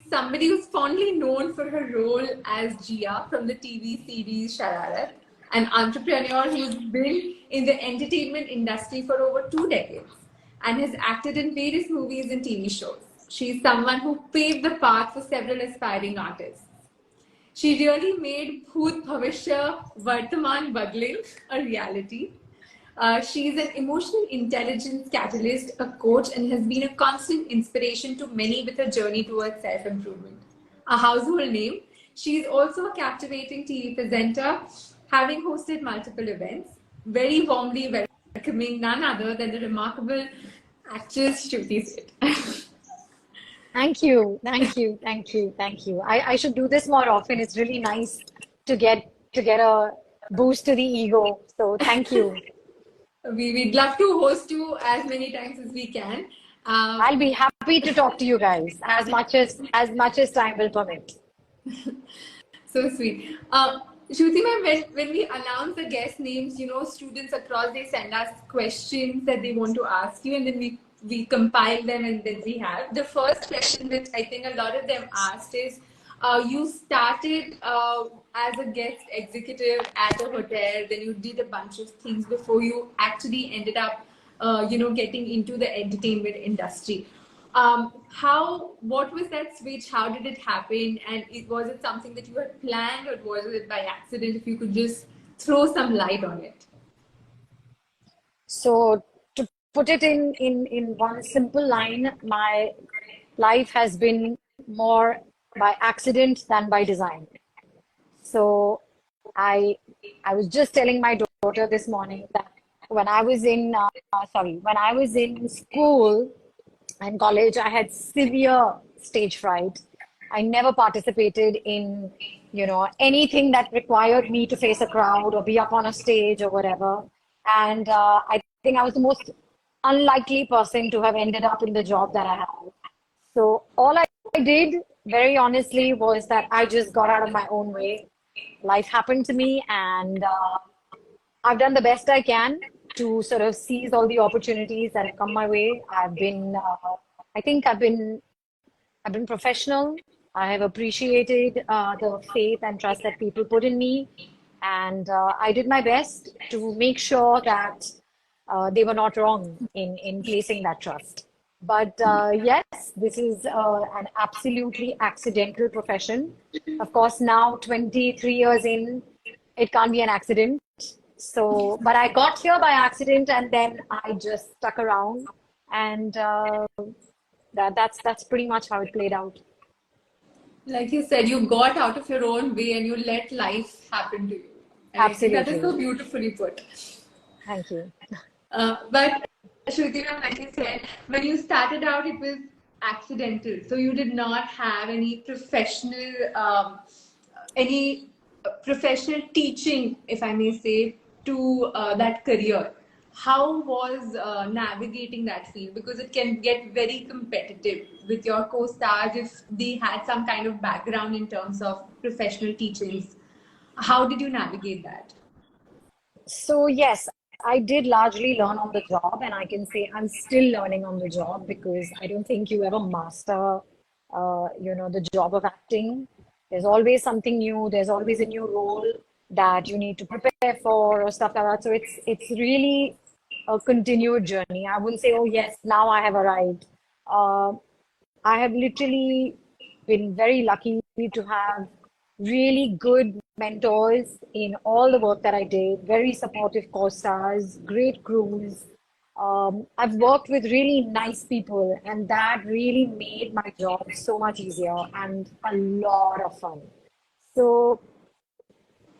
somebody who's fondly known for her role as Jia from the TV series Shararat, an entrepreneur who's been in the entertainment industry for over 2 decades and has acted in various movies and TV shows. She's someone who paved the path for several aspiring artists. She really made Bhoot Bhavishya Vartaman Badle a reality. She's an emotional intelligence catalyst, a coach, and has been a constant inspiration to many with her journey towards self improvement. A household name, she's also a captivating TV presenter, having hosted multiple events. Very warmly welcoming none other than the remarkable actress Shruti Seth. Thank you, thank you, thank you, thank you. I should do this more often. It's really nice to get a boost to the ego. So thank you. We'd love to host you as many times as we can. I'll be happy to talk to you guys as much as time will permit. So sweet. Shruti ma'am, when we announce the guest names, students across, they send us questions that they want to ask you, and then we compile them, and then we have. The first question which I think a lot of them asked is, you started as a guest executive at a hotel, then you did a bunch of things before you actually ended up, getting into the entertainment industry. What was that switch? How did it happen? And was it something that you had planned, or was it by accident? If you could just throw some light on it. So to put it in one simple line, my life has been more by accident than by design. So I was just telling my daughter this morning that when I was in school and college, I had severe stage fright. I never participated in, anything that required me to face a crowd or be up on a stage or whatever. And I think I was the most unlikely person to have ended up in the job that I have. So all I did, very honestly, was that I just got out of my own way. Life happened to me, and I've done the best I can to sort of seize all the opportunities that have come my way. I think I've been professional. I have appreciated the faith and trust that people put in me, and I did my best to make sure that they were not wrong in placing that trust. But yes, this is an absolutely accidental profession. Of course, now 23 years in, it can't be an accident. So, but I got here by accident, and then I just stuck around, and that's pretty much how it played out. Like you said, you got out of your own way and you let life happen to you. And Absolutely. I think that is so beautifully put. Thank you. But Shruti, like you said, when you started out, it was accidental. So you did not have any professional teaching, if I may say, to that career. How was navigating that field? Because it can get very competitive with your co-stars if they had some kind of background in terms of professional teachings. How did you navigate that? So yes, I did largely learn on the job, and I can say I'm still learning on the job because I don't think you ever master, the job of acting. There's always something new. There's always a new role that you need to prepare for or stuff like that. So it's really a continued journey. I wouldn't say, oh yes, now I have arrived. I have literally been very lucky to have really good mentors in all the work that I did, very supportive co-stars, great crews. I've worked with really nice people, and that really made my job so much easier and a lot of fun. So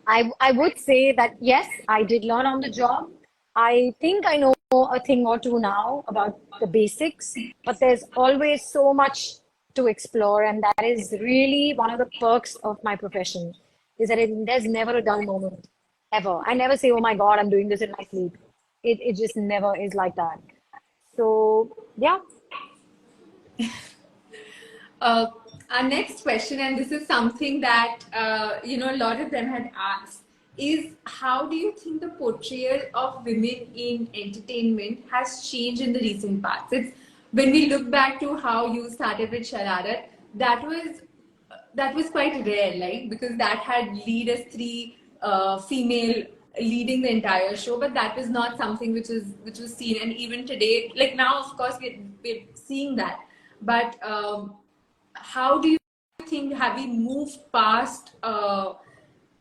I would say that yes, I did learn on the job. I think I know a thing or two now about the basics, but there's always so much to explore, and that is really one of the perks of my profession, is that there's never a dull moment, ever. I never say, oh my God, I'm doing this in my sleep. It just never is like that. So, yeah. Our next question, and this is something that a lot of them had asked, is how do you think the portrayal of women in entertainment has changed in the recent past? It's when we look back to how you started with Shararat, that was that was quite rare, like because that had lead as three female leading the entire show, but that was not something which was seen. And even today, like now, of course, we're seeing that. But how do you think, have we moved past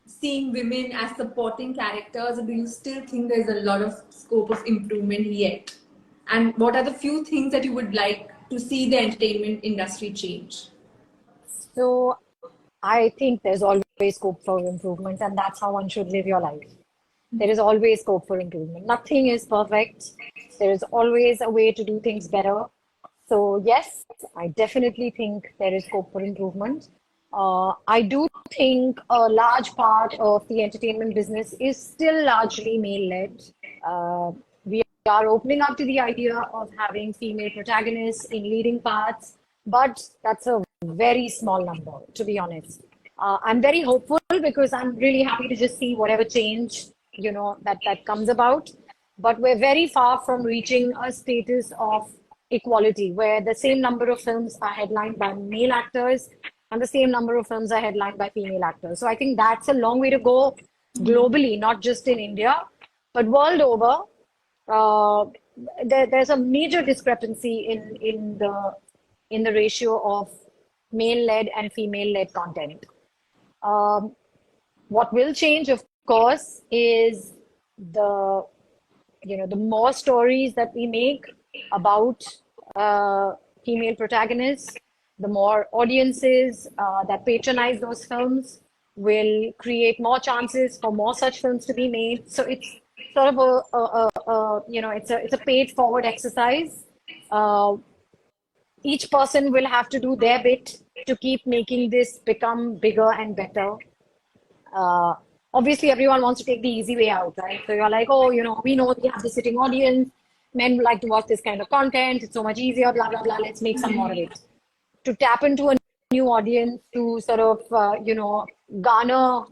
seeing women as supporting characters, or do you still think there's a lot of scope of improvement yet? And what are the few things that you would like to see the entertainment industry change? So I think there's always scope for improvement, and that's how one should live your life. There is always scope for improvement. Nothing is perfect. There is always a way to do things better. So, yes, I definitely think there is scope for improvement. I do think a large part of the entertainment business is still largely male-led. We are opening up to the idea of having female protagonists in leading parts, but that's a very small number, to be honest. I'm very hopeful because I'm really happy to just see whatever change, that comes about. But we're very far from reaching a status of equality where the same number of films are headlined by male actors and the same number of films are headlined by female actors. So I think that's a long way to go globally, not just in India, but world over. Uh, there's a major discrepancy in the ratio of male-led and female-led content. Um, what will change, of course, is the the more stories that we make about female protagonists, the more audiences that patronize those films will create more chances for more such films to be made. So it's sort of it's a paid forward exercise. Uh, each person will have to do their bit to keep making this become bigger and better. Uh, Obviously, everyone wants to take the easy way out, right? So you're like, oh, we know we have the sitting audience. Men like to watch this kind of content. It's so much easier, blah, blah, blah. Let's make some more of it. To tap into a new audience, to sort of, garner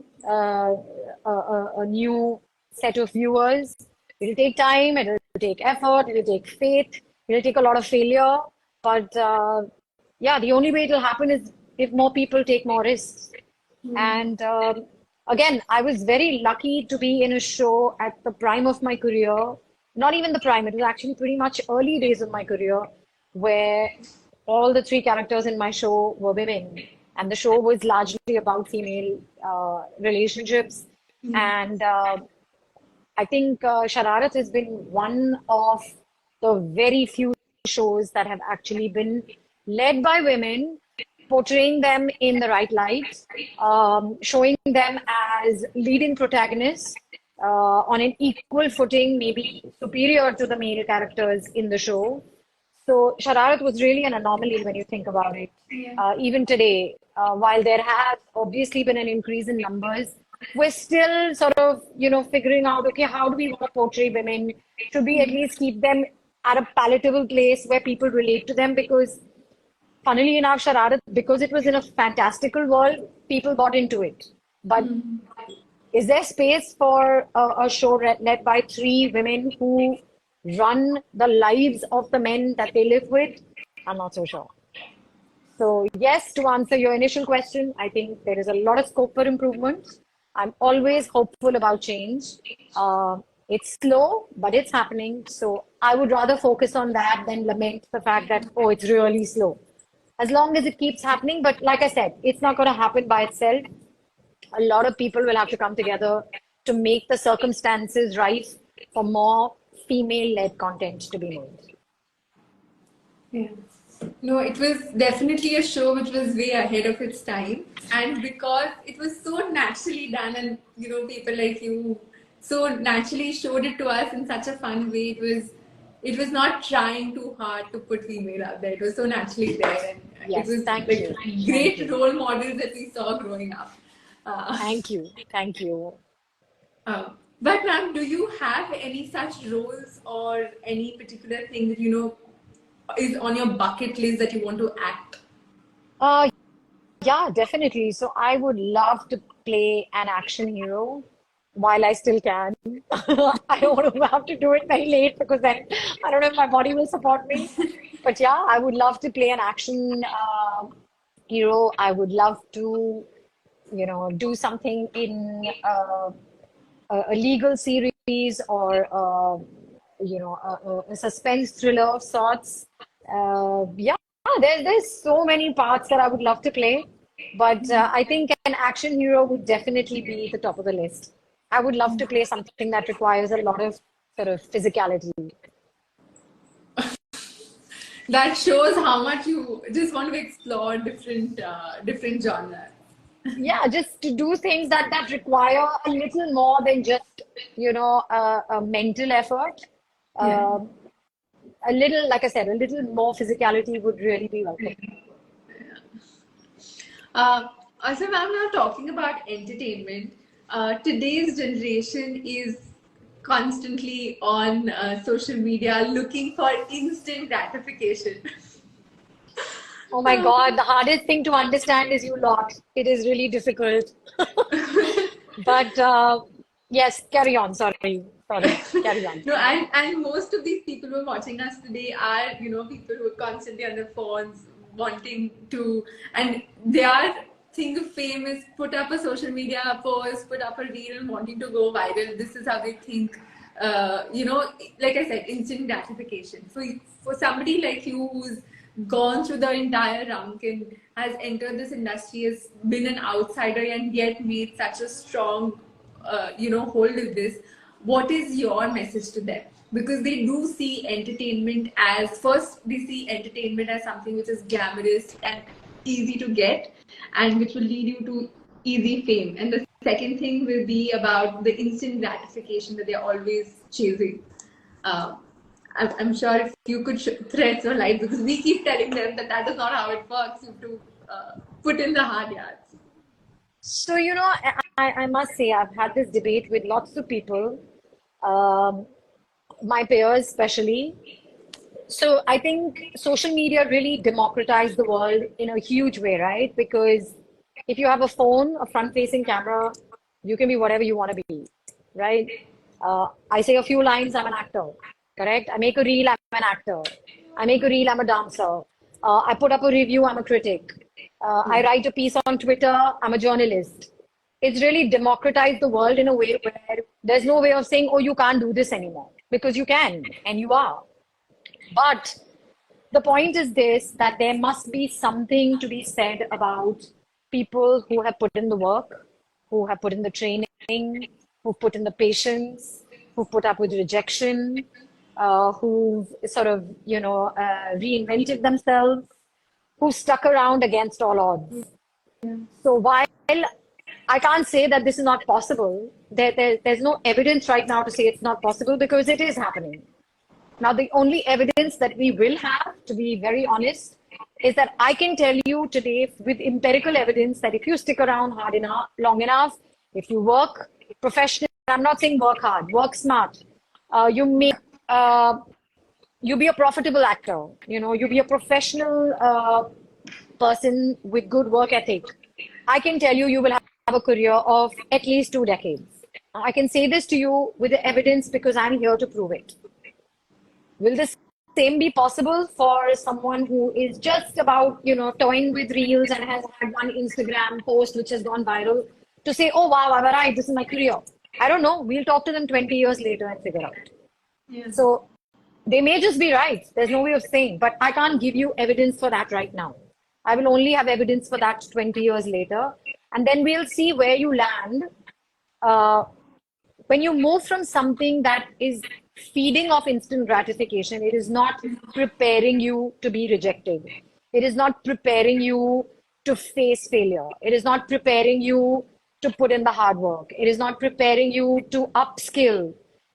a new set of viewers. It'll take time, it'll take effort, it'll take faith, it'll take a lot of failure. But yeah, the only way it'll happen is if more people take more risks. And again, I was very lucky to be in a show at the prime of my career. Not even the prime, it was actually pretty much early days of my career where all the three characters in my show were women. And the show was largely about female relationships. And I think Shararat has been one of the very few shows that have actually been led by women, portraying them in the right light, showing them as leading protagonists on an equal footing, maybe superior to the male characters in the show. So Shararat was really an anomaly when you think about it. Even today, while there has obviously been an increase in numbers, we're still sort of, figuring out, okay, how do we want to portray women? Should we at least keep them at a palatable place where people relate to them? Because funnily enough, Shararat, because it was in a fantastical world, people bought into it. But is there space for a show led by three women who run the lives of the men that they live with? I'm not so sure. So yes, to answer your initial question, I think there is a lot of scope for improvement. I'm always hopeful about change. It's slow, but it's happening. So I would rather focus on that than lament the fact that, oh, it's really slow. As long as it keeps happening, but like I said, it's not going to happen by itself. A lot of people will have to come together to make the circumstances right for more female-led content to be made. Yeah. No, it was definitely a show which was way ahead of its time. And because it was so naturally done, and people like you so naturally showed it to us in such a fun way, it was not trying too hard to put female out there. It was so naturally there. And Yes, it was thank like you. great role models that we saw growing up. Thank you. Thank you. But ma'am, do you have any such roles or any particular thing that is on your bucket list that you want to act? Yeah, definitely. So I would love to play an action hero while I still can. I don't want to have to do it very late because then I don't know if my body will support me. But yeah, I would love to play an action hero. I would love to, do something in a legal series or a suspense thriller of sorts. Yeah, there's so many parts that I would love to play, but I think an action hero would definitely be the top of the list. I would love to play something that requires a lot of sort of physicality. That shows how much you just want to explore different genres. Yeah, just to do things that require a little more than just, a mental effort. Yeah. Um, a little, like I said, a little more physicality would really be welcome. Also, if I'm now talking about entertainment, today's generation is constantly on social media looking for instant gratification. Oh my God, the hardest thing to understand is you lot. It is really difficult. But yes, carry on. Sorry, carry on. No, and most of these people who are watching us today are, people who are constantly on their phones wanting to, and their thing of fame is put up a social media post, put up a reel, and wanting to go viral. This is how they think. Like I said, instant gratification. For somebody like you who's gone through the entire runk and has entered this industry, has been an outsider and yet made such a strong hold of this, what is your message to them? Because they do see entertainment as, first they see entertainment as something which is glamorous and easy to get and which will lead you to easy fame, and the second thing will be about the instant gratification that they're always chasing. um, I'm sure if you could thread some light, because we keep telling them that that is not how it works. You have to put in the hard yards. So, I must say, I've had this debate with lots of people, um, my peers especially. So I think social media really democratized the world in a huge way, right? Because if you have a phone, a front-facing camera, you can be whatever you want to be, right? I say a few lines, I'm an actor, correct? I make a reel, I'm an actor. I make a reel, I'm a dancer. I put up a review, I'm a critic. I write a piece on Twitter, I'm a journalist. It's really democratized the world in a way where there's no way of saying, oh, you can't do this anymore, because you can, and you are. But the point is this, that there must be something to be said about people who have put in the work, who have put in the training, who put in the patience, who put up with rejection, who've sort of, reinvented themselves, who stuck around against all odds. So while I can't say that this is not possible, there's no evidence right now to say it's not possible because it is happening. Now, the only evidence that we will have, to be very honest, is that I can tell you today with empirical evidence that if you stick around hard enough, long enough, if you work professionally, I'm not saying work hard, work smart, you make, you be a profitable actor, you be a professional person with good work ethic. I can tell you, you will have a career of at least 2 decades. I can say this to you with the evidence because I'm here to prove it. Will the same be possible for someone who is just about, toying with reels and has had one Instagram post which has gone viral to say, oh, wow, I'm right, this is my career? I don't know. We'll talk to them 20 years later and figure out. Yeah. So they may just be right. There's no way of saying, but I can't give you evidence for that right now. I will only have evidence for that 20 years later. And then we'll see where you land. When you move from something that is feeding off instant gratification, it is not preparing you to be rejected. It is not preparing you to face failure. It is not preparing you to put in the hard work. It is not preparing you to upskill,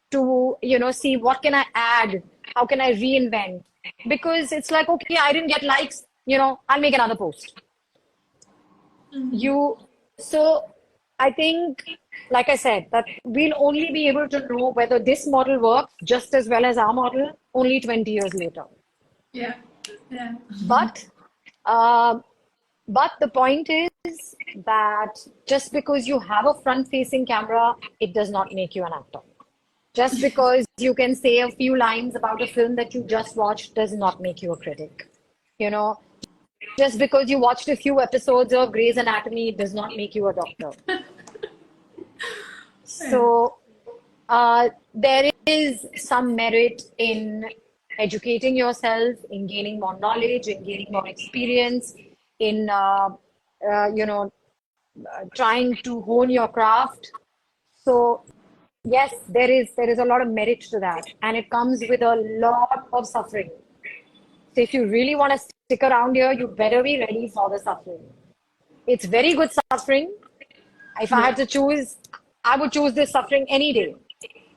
to, see what can I add? How can I reinvent? Because it's like, okay, I didn't get likes, I'll make another post. So I think, like I said, that we'll only be able to know whether this model works just as well as our model only 20 years later. Yeah. Yeah. But, but the point is that just because you have a front-facing camera, it does not make you an actor. Just because you can say a few lines about a film that you just watched does not make you a critic. just because you watched a few episodes of Grey's Anatomy, it does not make you a doctor. So, there is some merit in educating yourself, in gaining more knowledge, in gaining more experience, in you know, trying to hone your craft. So, yes, there is a lot of merit to that, and it comes with a lot of suffering. So, if you really want to stick around here, you better be ready for the suffering. It's very good suffering. If I Yeah. had to choose, I would choose this suffering any day.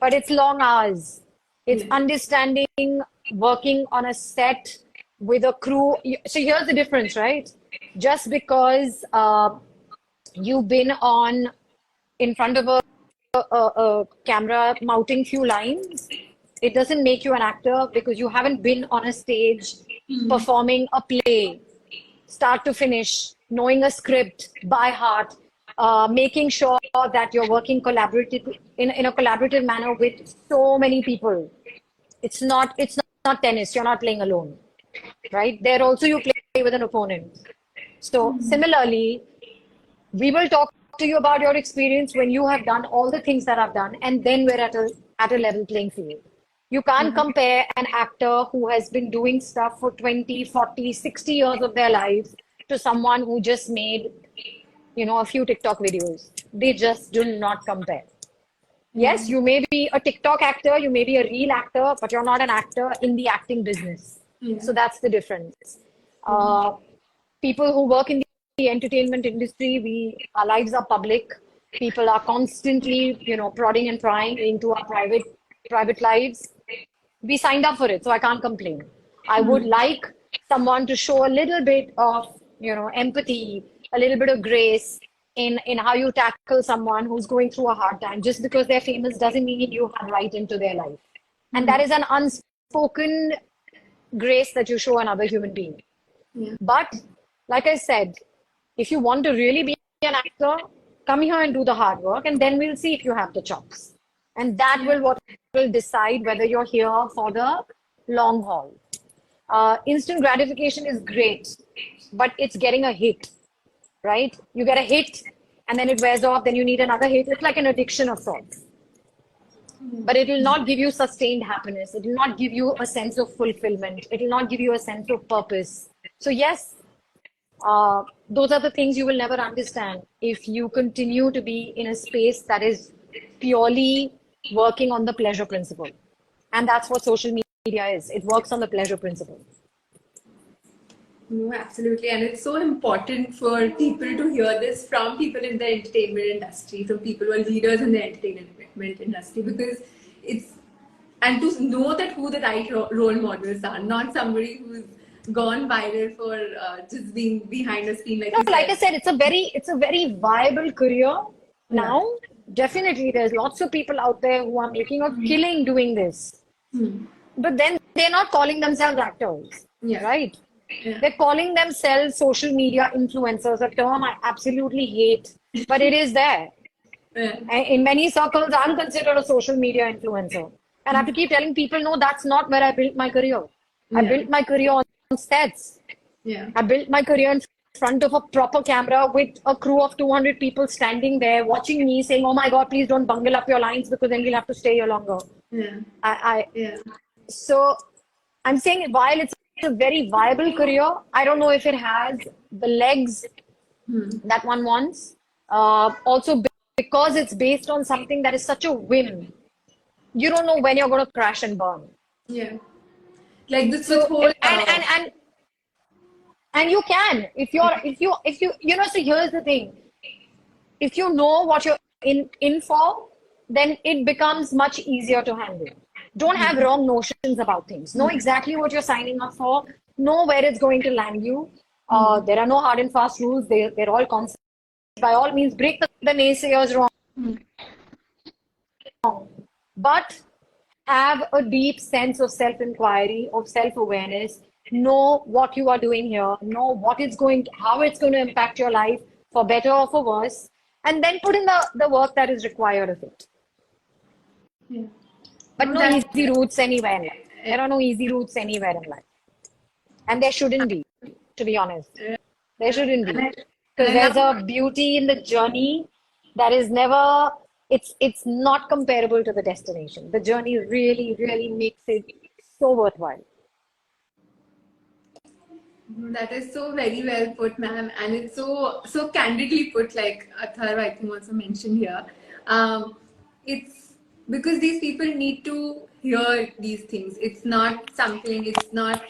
But it's long hours. It's Yeah. understanding, working on a set with a crew. So here's the difference, right? Just because you've been on in front of a camera mouthing few lines, it doesn't make you an actor because you haven't been on a stage performing a play start to finish, knowing a script by heart, making sure that you're working collaborative in a collaborative manner with so many people. It's not tennis. You're not playing alone, right? There also you play with an opponent. So similarly, we will talk to you about your experience when you have done all the things that I've done, and then we're at a level playing field. You can't Yeah. compare an actor who has been doing stuff for 20, 40, 60 years of their lives to someone who just made, a few TikTok videos. They just do not compare. Yeah. Yes, you may be a TikTok actor, you may be a real actor, but you're not an actor in the acting business. Yeah. So that's the difference. Uh, People who work in the entertainment industry, our lives are public. People are constantly, prodding and prying into our private lives. We signed up for it, so I can't complain. I would like someone to show a little bit of, empathy, a little bit of grace in how you tackle someone who's going through a hard time. Just because they're famous doesn't mean you have right into their life. And that is an unspoken grace that you show another human being. Yeah. But like I said, if you want to really be an actor, come here and do the hard work, and then we'll see if you have the chops. And that Yeah. will what will decide whether you're here for the long haul. Instant gratification is great, but it's getting a hit, right? You get a hit, and then it wears off. Then you need another hit. It's like an addiction of sorts. But it will not give you sustained happiness. It will not give you a sense of fulfillment. It will not give you a sense of purpose. So yes, those are the things you will never understand if you continue to be in a space that is purely working on the pleasure principle. And that's what social media is. It works on the pleasure principle. No, absolutely. And it's so important for people to hear this from people in the entertainment industry, from people who are leaders in the entertainment industry, because it's, and to know that who the right role models are, not somebody who's gone viral for just being behind a screen, like No, you like I said. said, it's a very viable career Yeah. now. Definitely, there's lots of people out there who are making a killing doing this. But then they're not calling themselves actors, Yeah. right? Yeah. They're calling themselves social media influencers, a term I absolutely hate, but it is there. Yeah. And in many circles, I'm considered a social media influencer. And I have to keep telling people, no, that's not where I built my career. I Yeah. built my career on sets. Yeah. I built my career in front of a proper camera with a crew of 200 people standing there watching me saying, oh my God, please don't bungle up your lines because then we'll have to stay here longer. Yeah. I, Yeah. so I'm saying while it's a very viable career, I don't know if it has the legs that one wants. Also, because it's based on something that is such a whim, you don't know when you're going to crash and burn. Yeah. Like this So, whole and you can if you so here's the thing, if you know what you're in for, then it becomes much easier to handle. Don't have wrong notions about things. Know exactly what you're signing up for. Know where it's going to land you. There are no hard and fast rules. They're all concepts. By all means, break the naysayers wrong, but have a deep sense of self-inquiry, of self-awareness. Know what you are doing here. Know how it's going to impact your life for better or for worse, and then put in the work that is required of it. Yeah. But No, no that easy routes anywhere in life. There are no easy routes anywhere in life, and there shouldn't be. to be honest. There shouldn't be. And I, Because and I there's love a beauty in the journey that is never, it's not comparable to the destination. The journey really, really makes it so worthwhile. that is so very well put, ma'am, and it's so candidly put, like Atharva I think also mentioned here. It's because these people need to hear these things. It's not something. It's not.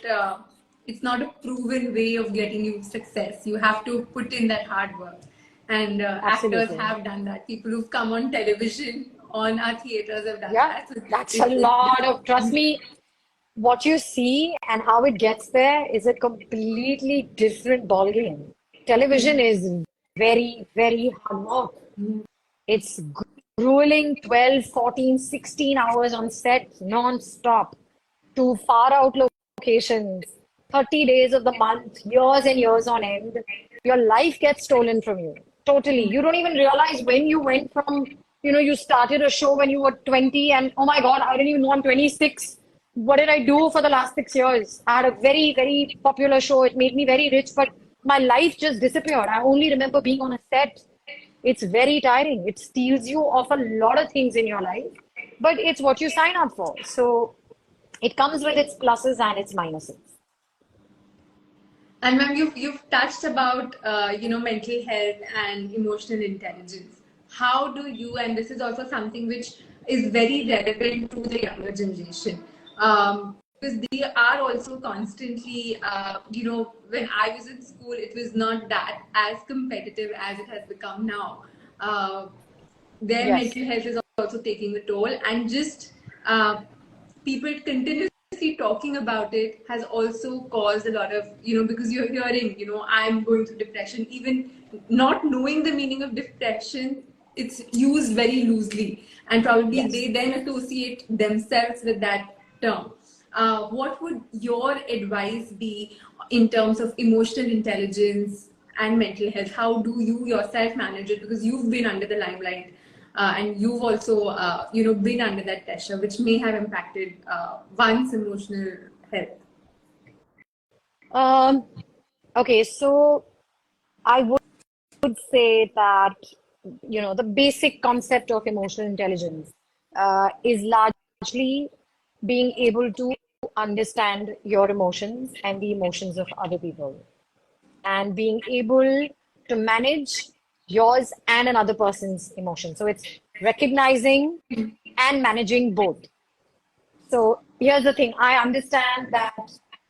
It's not a proven way of getting you success. You have to put in that hard work, and actors Absolutely. have done that. People who've come on television, on our theaters have done Yeah, that. So that's a lot of, trust me, what you see and how it gets there is a completely different ballgame. Television is very, very hard work. It's grueling 12, 14, 16 hours on set non-stop to far out locations, 30 days of the month, years and years on end. Your life gets stolen from you. Totally. You don't even realize when you went from, you started a show when you were 20 and oh my God, I didn't even know I'm 26. What did I do for the last 6 years? I had a very, very popular show. It made me very rich, but my life just disappeared. I only remember being on a set. It's very tiring. It steals you of a lot of things in your life, but it's what you sign up for. So it comes with its pluses and its minuses. And ma'am, you've touched about mental health and emotional intelligence. How do you, and this is also something which is very relevant to the younger generation, because they are also constantly, when I was in school, it was not that as competitive as it has become now. Their Yes. mental health is also taking a toll, and just people continuously talking about it has also caused a lot of, because you're hearing, I'm going through depression, even not knowing the meaning of depression, it's used very loosely, and probably Yes. they then associate themselves with that term. What would your advice be in terms of emotional intelligence and mental health? How do you yourself manage it? Because you've been under the limelight, and you've also, been under that pressure, which may have impacted one's emotional health. Um, okay, so I would say that, the basic concept of emotional intelligence is largely being able to understand your emotions and the emotions of other people, and being able to manage yours and another person's emotions. So it's recognizing and managing both. So here's the thing. I understand that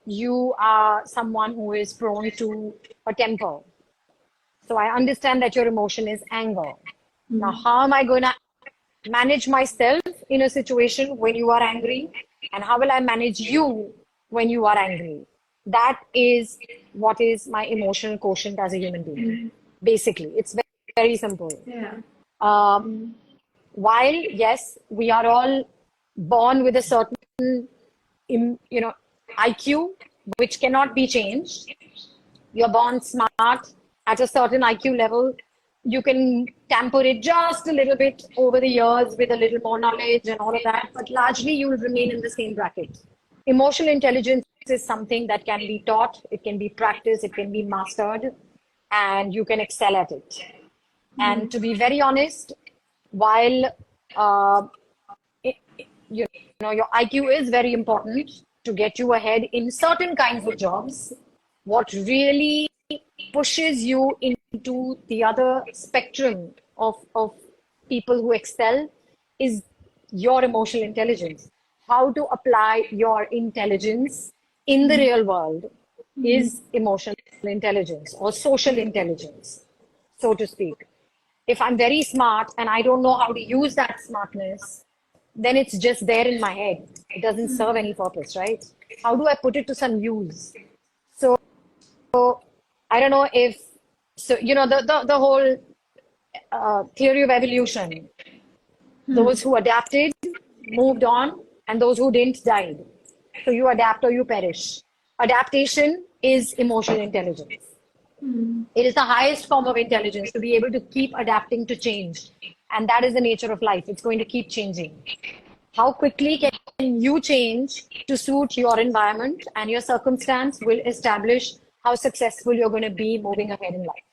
you are someone who is prone to a temper. So I understand that your emotion is anger. Now, how am I going to manage myself in a situation when you are angry? And how will I manage you when you are angry? That is what is my emotional quotient as a human being. Basically, it's very, very simple. Yeah. Um, while, yes, we are all born with a certain, IQ, which cannot be changed. You're born smart at a certain IQ level. You can tamper it just a little bit over the years with a little more knowledge and all of that, but largely you will remain in the same bracket. Emotional intelligence is something that can be taught, it can be practiced, it can be mastered, and you can excel at it. And to be very honest, while it, your IQ is very important to get you ahead in certain kinds of jobs, what really pushes you into the other spectrum of people who excel is your emotional intelligence. How to apply your intelligence in the real world is emotional intelligence or social intelligence, so to speak. If I'm very smart and I don't know how to use that smartness, then it's just there in my head. It doesn't serve any purpose, right? How do I put it to some use? So I don't know if, so, the whole theory of evolution, those who adapted moved on, and those who didn't died. So you adapt or you perish. Adaptation is emotional intelligence. It is the highest form of intelligence to be able to keep adapting to change. And that is the nature of life. It's going to keep changing. How quickly can you change to suit your environment and your circumstance will establish how successful you're going to be moving ahead in life.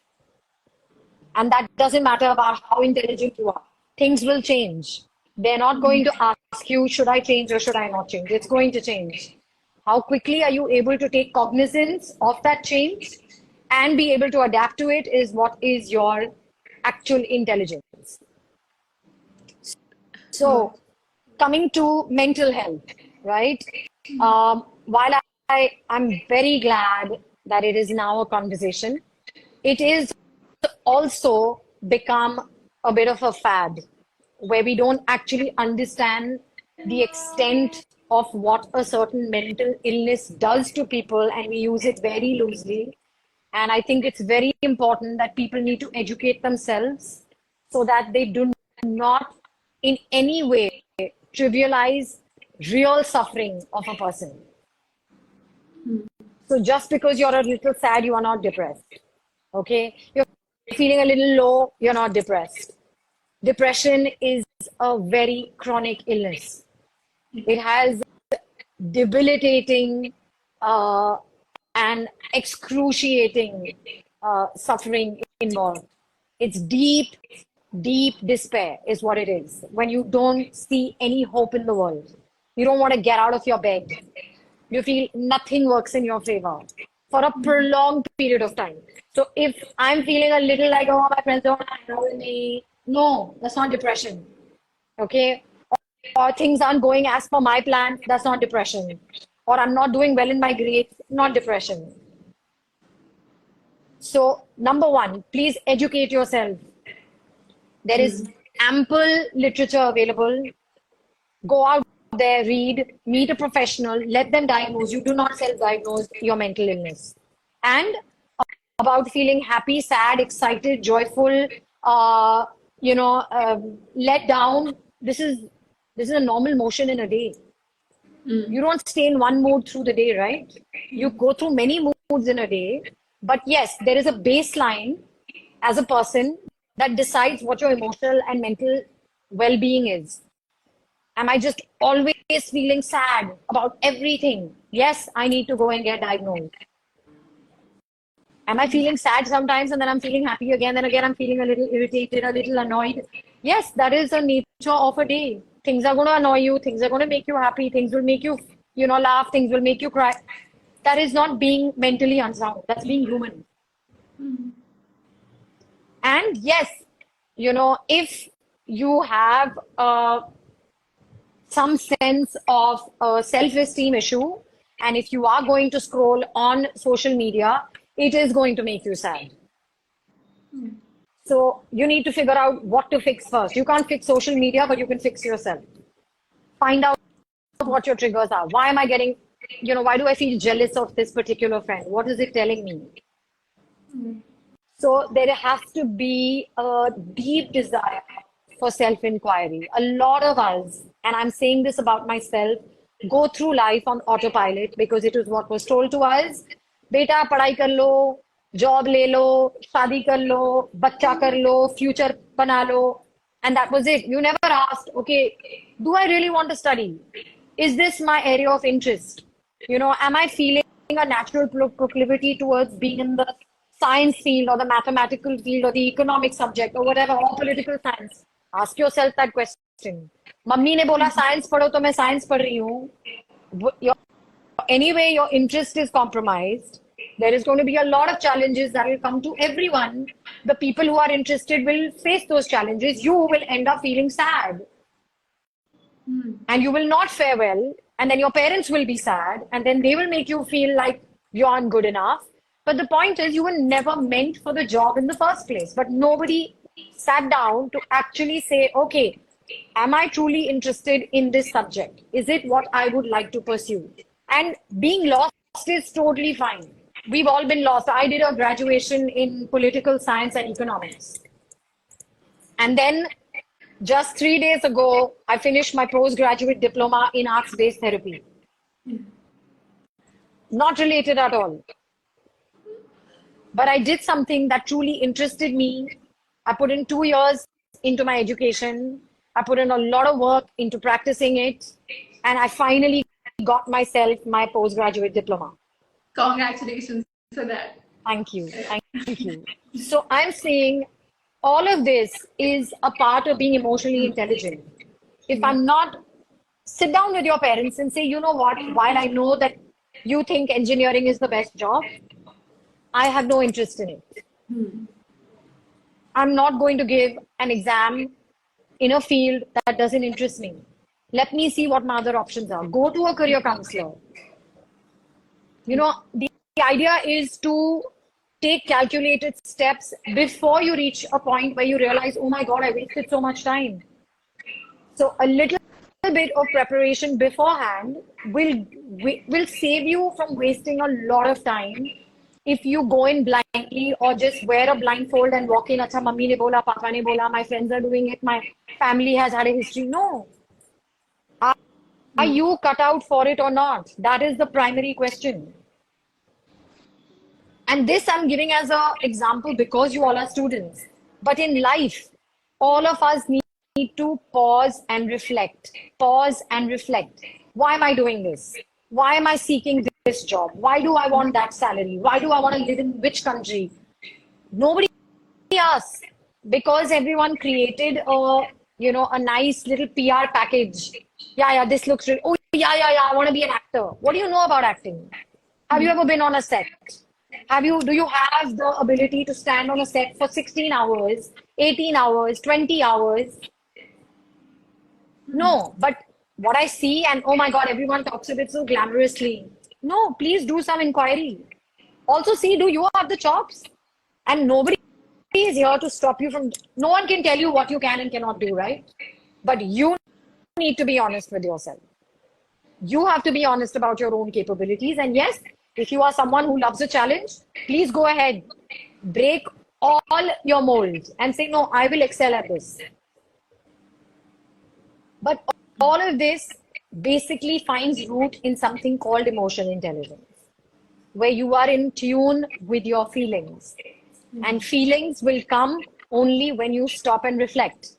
And that doesn't matter about how intelligent you are. Things will change. They're not going to ask you, should I change or should I not change? It's going to change. How quickly are you able to take cognizance of that change and be able to adapt to it is what is your actual intelligence. So, coming to mental health, right? While I'm very glad that it is now a conversation, it is also become a bit of a fad where we don't actually understand the extent of what a certain mental illness does to people, and we use it very loosely. And I think it's very important that people need to educate themselves so that they do not in any way trivialize real suffering of a person. So just because you're a little sad, you are not depressed. Okay? You're feeling a little low, you're not depressed. Depression is a very chronic illness. It has debilitating and excruciating suffering involved. It's deep, deep despair is what it is. When you don't see any hope in the world, you don't want to get out of your bed. You feel nothing works in your favor for a prolonged period of time. So if I'm feeling a little like, oh, my friends don't hang out with me, no, that's not depression. Okay? Or things aren't going as per my plan, that's not depression. Or I'm not doing well in my grades, not depression. So, number one, please educate yourself. There is ample literature available. Go out there, read, meet a professional, let them diagnose. You do not self-diagnose your mental illness. And about feeling happy, sad, excited, joyful, let down. This is a normal motion in a day. You don't stay in one mood through the day, right? You go through many moods in a day. But yes, there is a baseline as a person that decides what your emotional and mental well-being is. Am I just always feeling sad about everything? Yes, I need to go and get diagnosed. Am I feeling sad sometimes and then I'm feeling happy again, and again I'm feeling a little irritated, a little annoyed? Yes, that is the nature of a day. Things are going to annoy you, things are going to make you happy, things will make you, laugh, things will make you cry. That is not being mentally unsound. That's being human. And yes, if you have some sense of a self-esteem issue, and if you are going to scroll on social media, it is going to make you sad. So you need to figure out what to fix first. You can't fix social media, but you can fix yourself. Find out what your triggers are. Why am I getting, why do I feel jealous of this particular friend? What is it telling me? So there has to be a deep desire for self-inquiry. A lot of us, and I'm saying this about myself, go through life on autopilot because it is what was told to us. Beta, padhai kar lo, job le lo, shadi kar lo, bachcha kar lo, future bana lo. And that was it. You never asked, okay, do I really want to study? Is this my area of interest? Am I feeling a natural proclivity towards being in the science field or the mathematical field or the economic subject or whatever, or political science? Ask yourself that question. Mummy ne bola science padho, to main science padh rahi hu. Anyway, your interest is compromised. There is going to be a lot of challenges that will come to everyone. The people who are interested will face those challenges. You will end up feeling sad. And you will not fare well. And then your parents will be sad. And then they will make you feel like you aren't good enough. But the point is, you were never meant for the job in the first place. But nobody sat down to actually say, okay, am I truly interested in this subject? Is it what I would like to pursue? And being lost is totally fine. We've all been lost. I did a graduation in political science and economics. And then just 3 days ago, I finished my postgraduate diploma in arts-based therapy. Not related at all. But I did something that truly interested me. I put in 2 years into my education. I put in a lot of work into practicing it. And I finally got myself my postgraduate diploma. Congratulations. for that. Thank you. Thank you. So I'm saying all of this is a part of being emotionally intelligent. If I'm not, sit down with your parents and say, you know what, while I know that you think engineering is the best job, I have no interest in it. I'm not going to give an exam in a field that doesn't interest me. Let me see what my other options are. Go to a career counselor. You know, the idea is to take calculated steps before you reach a point where you realize, oh my God, I wasted so much time. So a little bit of preparation beforehand will save you from wasting a lot of time if you go in blindly or just wear a blindfold and walk in, acha, mummy ne bola, papa ne bola, my friends are doing it, my family has had a history. No. Are you cut out for it or not? That is the primary question. And this I'm giving as an example because you all are students. But in life, all of us need to pause and reflect. Pause and reflect. Why am I doing this? Why am I seeking this job? Why do I want that salary? Why do I want to live in which country? Nobody asks, because everyone created a nice little PR package. Yeah, this looks really, oh yeah, I want to be an actor. What do you know about acting? Have you ever been on a set? Do you have the ability to stand on a set for 16 hours, 18 hours, 20 hours? No, but what I see, and oh my God, everyone talks of it so glamorously. No, please do some inquiry. Also see, do you have the chops? And nobody is here to stop you from, no one can tell you what you can and cannot do, right? But you need to be honest with yourself. You have to be honest about your own capabilities. And yes, if you are someone who loves a challenge, please go ahead. Break all your molds and say, no, I will excel at this. But all of this basically finds root in something called emotional intelligence, where you are in tune with your feelings. And feelings will come only when you stop and reflect.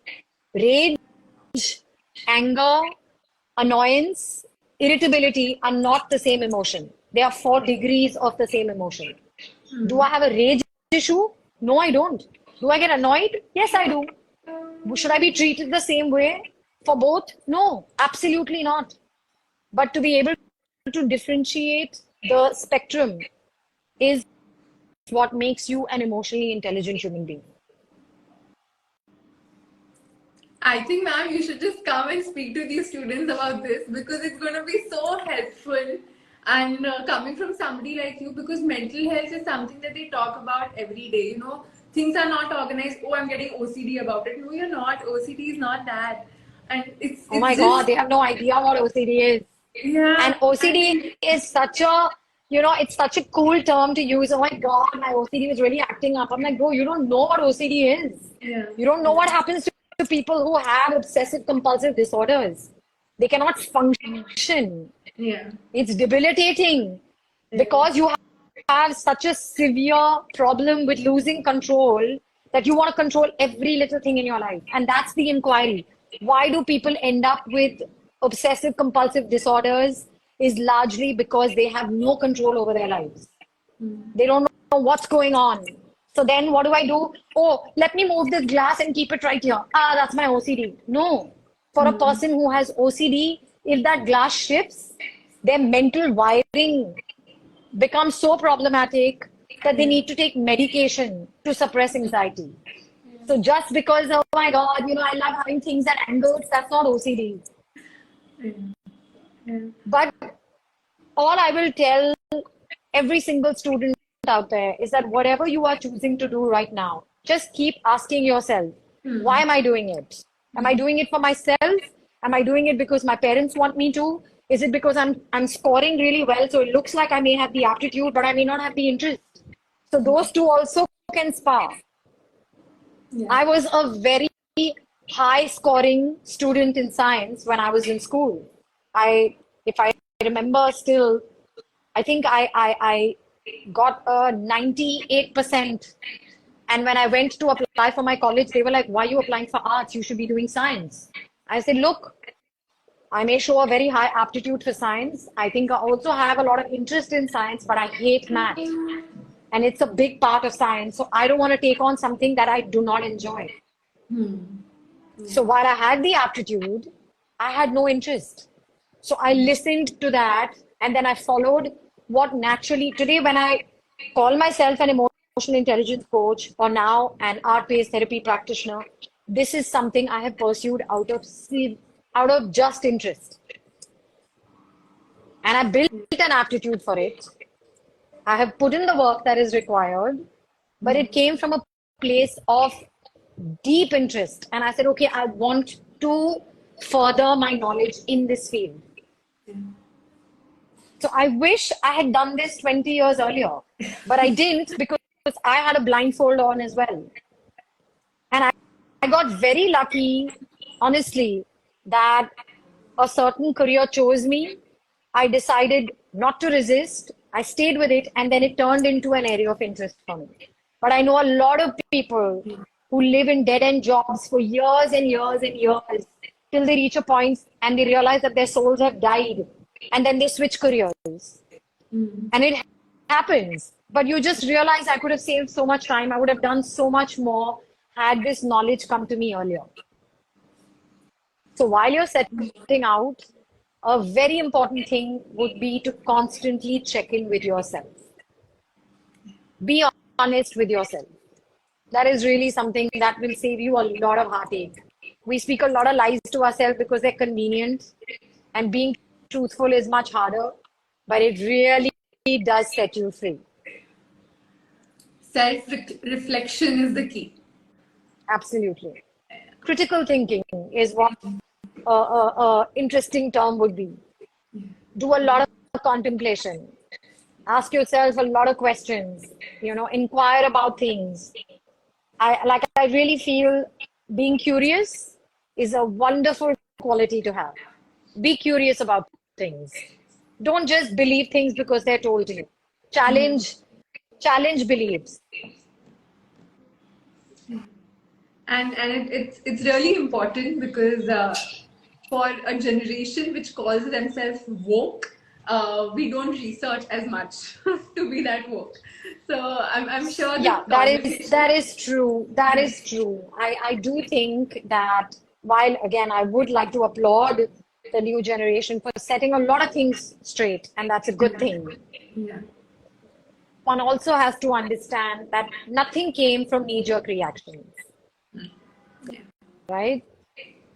Rage, anger, annoyance, irritability are not the same emotion. They are 4 degrees of the same emotion. Do I have a rage issue? No, I don't. Do I get annoyed? Yes, I do. Should I be treated the same way for both? No, absolutely not. But to be able to differentiate the spectrum is what makes you an emotionally intelligent human being. I think, ma'am, you should just come and speak to these students about this because it's going to be so helpful. And coming from somebody like you, because mental health is something that they talk about every day. You know, things are not organized. Oh, I'm getting OCD about it. No, you're not. OCD is not that. And it's oh my just, God, they have no idea what OCD is. Yeah. And OCD is such a, it's such a cool term to use. Oh my God, my OCD is really acting up. I'm like, bro, you don't know what OCD is. Yeah. You don't know what happens to people who have obsessive compulsive disorders. They cannot function. Yeah. It's debilitating because you have such a severe problem with losing control that you want to control every little thing in your life. And that's the inquiry. Why do people end up with obsessive compulsive disorders? Is largely because they have no control over their lives. They don't know what's going on. So then what do? Oh, let me move this glass and keep it right here. That's my OCD. No. For a person who has OCD, if that glass shifts, their mental wiring becomes so problematic that they need to take medication to suppress anxiety. So just because, oh my God, I love having things at angles, that's not OCD. But all I will tell every single student out there is that whatever you are choosing to do right now, just keep asking yourself, why am I doing it? Am I doing it for myself? Am I doing it because my parents want me to? Is it because I'm scoring really well, so it looks like I may have the aptitude, but I may not have the interest? So those two also can spar. Yeah. I was a very high scoring student in science when I was in school. If I remember still, I think I got a 98%. And when I went to apply for my college, they were like, why are you applying for arts? You should be doing science. I said, look, I may show a very high aptitude for science. I think I also have a lot of interest in science, but I hate math. and it's a big part of science. So I don't want to take on something that I do not enjoy. So while I had the aptitude, I had no interest. So I listened to that and then I followed what naturally, today when I call myself an emotional intelligence coach or now an art-based therapy practitioner, this is something I have pursued out of just interest. And I built an aptitude for it. I have put in the work that is required, but it came from a place of deep interest. And I said, okay, I want to further my knowledge in this field. So I wish I had done this 20 years earlier, but I didn't because I had a blindfold on as well. And I got very lucky, honestly, that a certain career chose me. I decided not to resist. I stayed with it, and then it turned into an area of interest for me. But I know a lot of people who live in dead-end jobs for years and years and years till they reach a point and they realize that their souls have died, and then they switch careers. And it happens. But you just realize I could have saved so much time. I would have done so much more had this knowledge come to me earlier. So while you're setting out, a very important thing would be to constantly check in with yourself. Be honest with yourself. That is really something that will save you a lot of heartache. We speak a lot of lies to ourselves because they're convenient, and being truthful is much harder, but it really does set you free. Self-reflection is the key. Absolutely. Critical thinking is what interesting term would be. Do a lot of contemplation. Ask yourself a lot of questions. Inquire about things. I really feel being curious is a wonderful quality to have. Be curious about things. Don't just believe things because they're told to you. Challenge beliefs. And it's really important because for a generation which calls themselves woke, we don't research as much to be that woke. So I'm sure that is true. That is true. I do think that while again I would like to applaud the new generation for setting a lot of things straight, and that's a good thing. Yeah. One also has to understand that nothing came from knee-jerk reactions. Right?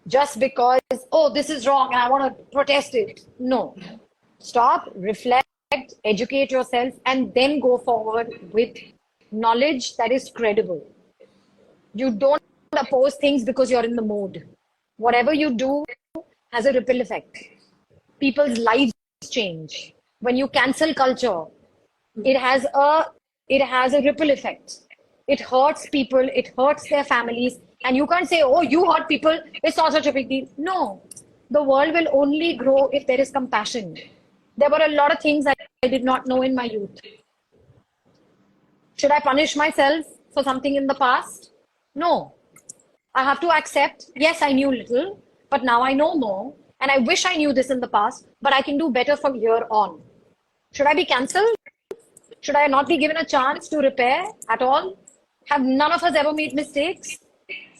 Just because, oh, this is wrong and I want to protest it. No. Stop, reflect, educate yourself, and then go forward with knowledge that is credible. You don't oppose things because you're in the mood. Whatever you do has a ripple effect. People's lives change. When you cancel culture, it has a ripple effect. It hurts people, it hurts their families. And you can't say, oh, you hurt people, it's not such a big deal. No, the world will only grow if there is compassion. There were a lot of things I did not know in my youth. Should I punish myself for something in the past? No. I have to accept, yes, I knew little, but now I know more. And I wish I knew this in the past, but I can do better from here on. Should I be cancelled? Should I not be given a chance to repair at all? Have none of us ever made mistakes?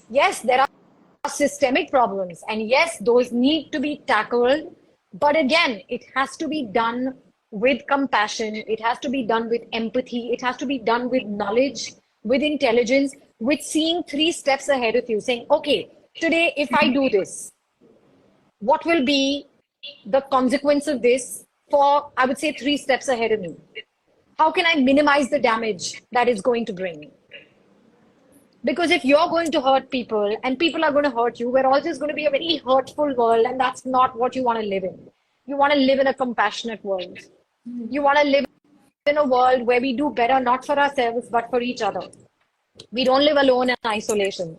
Yes, there are systemic problems, and yes, those need to be tackled. But again, it has to be done with compassion. It has to be done with empathy. It has to be done with knowledge, with intelligence, with seeing 3 steps ahead of you, saying, okay, today, if I do this, what will be the consequence of this for, I would say, 3 steps ahead of me? How can I minimize the damage that it's going to bring? Because if you're going to hurt people and people are going to hurt you, we're all just going to be a very hurtful world, and that's not what you want to live in. You want to live in a compassionate world. You want to live in a world where we do better, not for ourselves, but for each other. We don't live alone in isolation.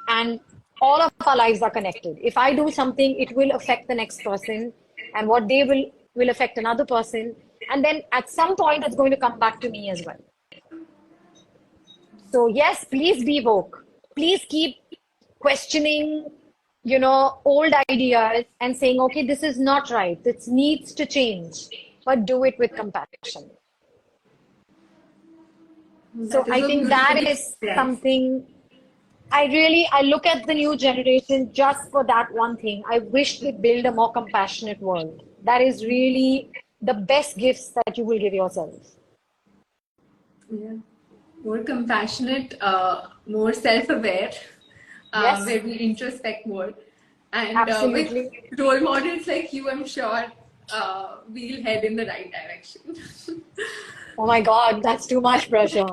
And all of our lives are connected. If I do something, it will affect the next person, and what they will affect another person. And then at some point, it's going to come back to me as well. So yes, please be woke. Please keep questioning, old ideas and saying, okay, this is not right. This needs to change, but do it with compassion. So That is I so think that beautifully is expressed. something I look at the new generation just for that one thing. I wish they build a more compassionate world. That is really the best gifts that you will give yourself. Yeah. More compassionate, more self-aware, Yes, where we introspect more. And with absolutely. role models like you, I'm sure we'll head in the right direction. Oh my God, that's too much pressure.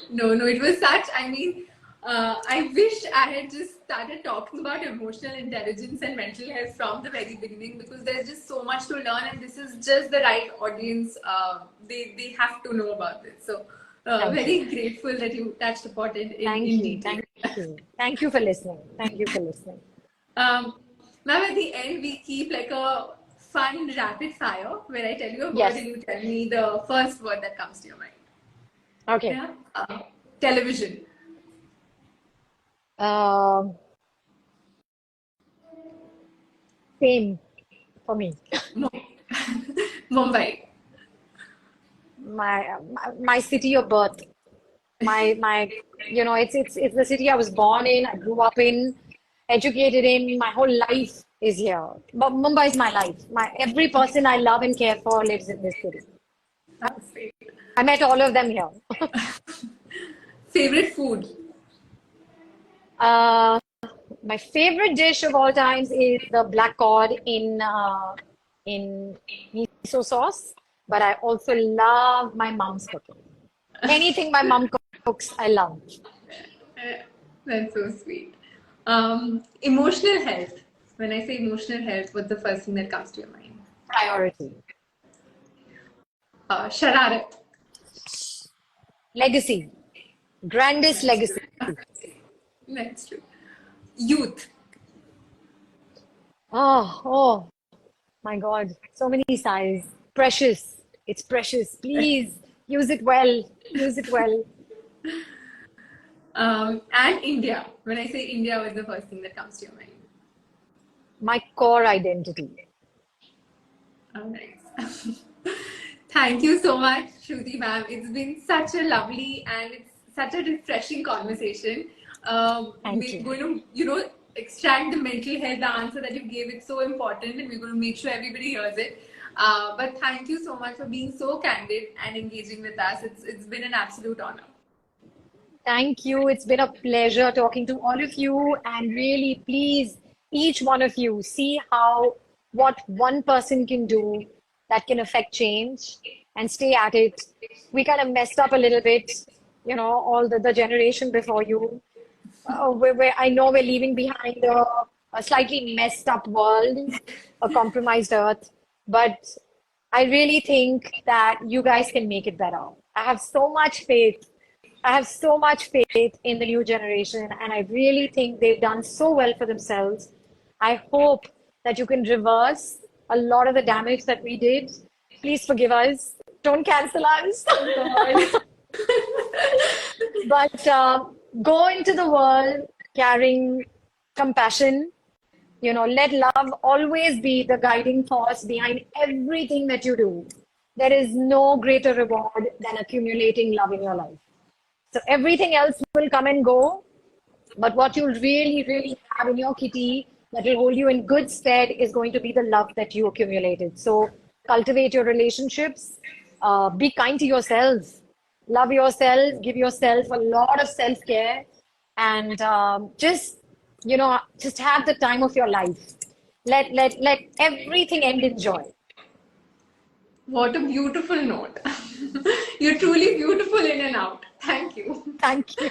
No, no, it was such. I mean, I wish I had just started talking about emotional intelligence and mental health from the very beginning because there's just so much to learn, and this is just the right audience. They have to know about this. So, Thank you. very grateful that you touched upon it Thank in you. detail. Thank you. Thank you for listening. Thank you for listening. Um, Ma'am, at the end, we keep like a fun rapid fire where I tell you a word Yes. and you tell me the first word that comes to your mind. Okay. Yeah. Television. Um, Same for me. Mumbai. My city of birth. My it's the city I was born in, I grew up in, educated in, my whole life is here. But Mumbai is my life. My every person I love and care for lives in this city. That's great. I met all of them here. Favorite food? Uh, my favorite dish of all times is the black cod in miso sauce. But I also love my mom's cooking. Anything my mom cooks, I love. Uh, That's so sweet. Emotional health. When I say emotional health, what's the first thing that comes to your mind? Priority. Shararat. Legacy. Grandest That's true. legacy. That's true. Youth. Oh, my God. So many sighs. Precious. It's precious. Please use it well. Use it well. And India. When I say India, what's the first thing that comes to your mind? My core identity. Oh, nice. Thank you so much, Shruti ma'am. It's been such a lovely and it's such a refreshing conversation. Thank We're you. going to, extract the mental health, the answer that you gave. It's so important, and we're going to make sure everybody hears it. But thank you so much for being so candid and engaging with us. It's been an absolute honor. Thank you. It's been a pleasure talking to all of you. And really, please, each one of you, see how what one person can do that can affect change and stay at it. We kind of messed up a little bit, all the generation before you. Where I know we're leaving behind a slightly messed up world, a compromised earth. But I really think that you guys can make it better. I have so much faith. I have so much faith in the new generation, and I really think they've done so well for themselves. I hope that you can reverse a lot of the damage that we did. Please forgive us. Don't cancel us. Oh God. But go into the world carrying compassion. Let love always be the guiding force behind everything that you do. There is no greater reward than accumulating love in your life. So everything else will come and go, but what you'll really, really have in your kitty that will hold you in good stead is going to be the love that you accumulated. So cultivate your relationships, be kind to yourself, love yourself, give yourself a lot of self-care, and just have the time of your life. Let everything end in joy. What a beautiful note. You're truly beautiful in and out. Thank you. Thank you.